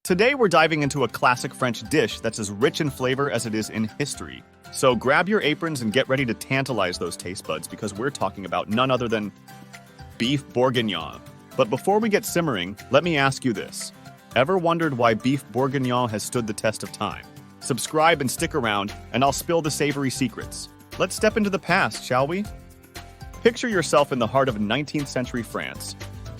Today we're diving into a classic French dish that's as rich in flavor as it is in history. So grab your aprons and get ready to tantalize those taste buds because we're talking about none other than beef bourguignon. But before we get simmering, let me ask you this. Ever wondered why beef bourguignon has stood the test of time? Subscribe and stick around, and I'll spill the savory secrets. Let's step into the past, shall we? Picture yourself in the heart of 19th century France,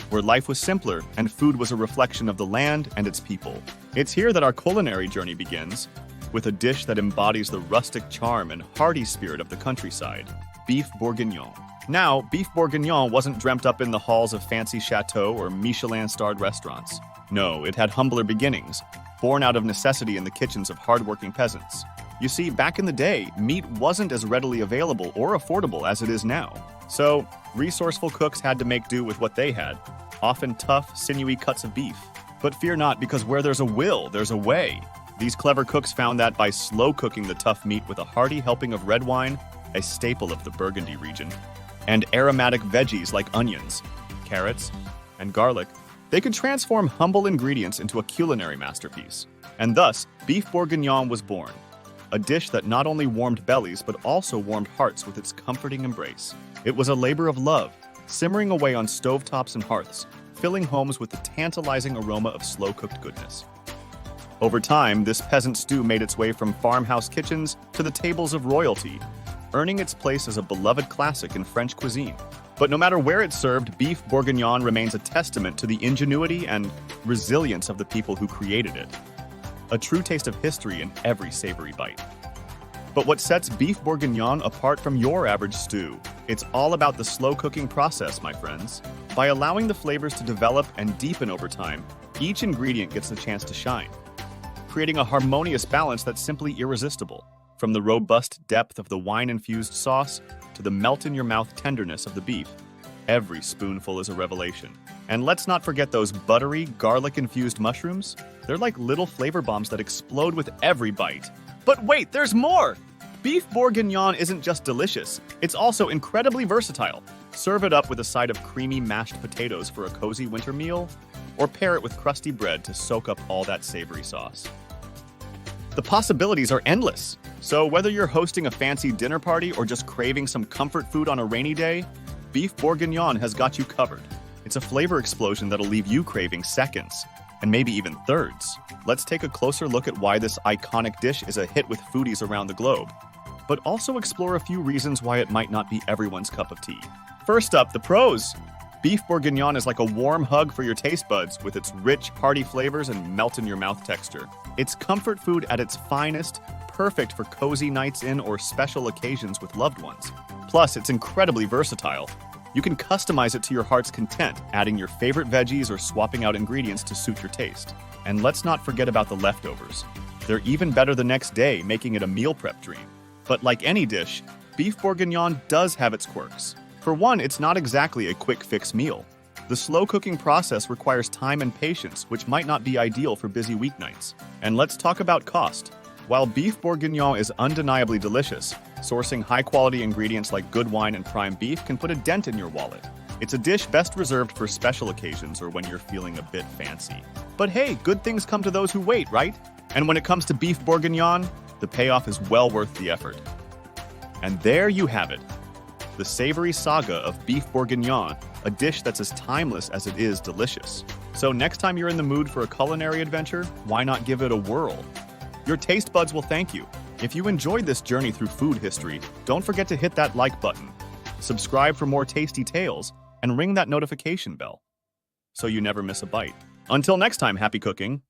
where life was simpler and food was a reflection of the land and its people. It's here that our culinary journey begins, with a dish that embodies the rustic charm and hearty spirit of the countryside, beef bourguignon. Now, beef bourguignon wasn't dreamt up in the halls of fancy chateaux or Michelin-starred restaurants. No, it had humbler beginnings, born out of necessity in the kitchens of hardworking peasants. You see, back in the day, meat wasn't as readily available or affordable as it is now. So, resourceful cooks had to make do with what they had, often tough, sinewy cuts of beef. But fear not, because where there's a will, there's a way. These clever cooks found that by slow cooking the tough meat with a hearty helping of red wine, a staple of the Burgundy region, and aromatic veggies like onions, carrots, and garlic, they could transform humble ingredients into a culinary masterpiece. And thus, beef bourguignon was born, a dish that not only warmed bellies but also warmed hearts with its comforting embrace. It was a labor of love, simmering away on stovetops and hearths, filling homes with the tantalizing aroma of slow-cooked goodness. Over time, this peasant stew made its way from farmhouse kitchens to the tables of royalty, earning its place as a beloved classic in French cuisine. But no matter where it's served, beef bourguignon remains a testament to the ingenuity and resilience of the people who created it. A true taste of history in every savory bite. But what sets beef bourguignon apart from your average stew? It's all about the slow cooking process, my friends. By allowing the flavors to develop and deepen over time, each ingredient gets the chance to shine, creating a harmonious balance that's simply irresistible. From the robust depth of the wine-infused sauce to the melt-in-your-mouth tenderness of the beef, every spoonful is a revelation. And let's not forget those buttery, garlic-infused mushrooms. They're like little flavor bombs that explode with every bite. But wait, there's more! Beef bourguignon isn't just delicious, it's also incredibly versatile. Serve it up with a side of creamy mashed potatoes for a cozy winter meal, or pair it with crusty bread to soak up all that savory sauce. The possibilities are endless. So whether you're hosting a fancy dinner party or just craving some comfort food on a rainy day, beef bourguignon has got you covered. It's a flavor explosion that'll leave you craving seconds, and maybe even thirds. Let's take a closer look at why this iconic dish is a hit with foodies around the globe, but also explore a few reasons why it might not be everyone's cup of tea. First up, the pros. Beef bourguignon is like a warm hug for your taste buds with its rich, hearty flavors and melt-in-your-mouth texture. It's comfort food at its finest, perfect for cozy nights in or special occasions with loved ones. Plus, it's incredibly versatile. You can customize it to your heart's content, adding your favorite veggies or swapping out ingredients to suit your taste. And let's not forget about the leftovers. They're even better the next day, making it a meal prep dream. But like any dish, beef bourguignon does have its quirks. For one, it's not exactly a quick fix meal. The slow cooking process requires time and patience, which might not be ideal for busy weeknights. And let's talk about cost. While beef bourguignon is undeniably delicious, sourcing high-quality ingredients like good wine and prime beef can put a dent in your wallet. It's a dish best reserved for special occasions or when you're feeling a bit fancy. But hey, good things come to those who wait, right? And when it comes to beef bourguignon, the payoff is well worth the effort. And there you have it. The savory saga of beef bourguignon, a dish that's as timeless as it is delicious. So next time you're in the mood for a culinary adventure, why not give it a whirl? Your taste buds will thank you. If you enjoyed this journey through food history, don't forget to hit that like button, subscribe for more tasty tales, and ring that notification bell so you never miss a bite. Until next time, happy cooking!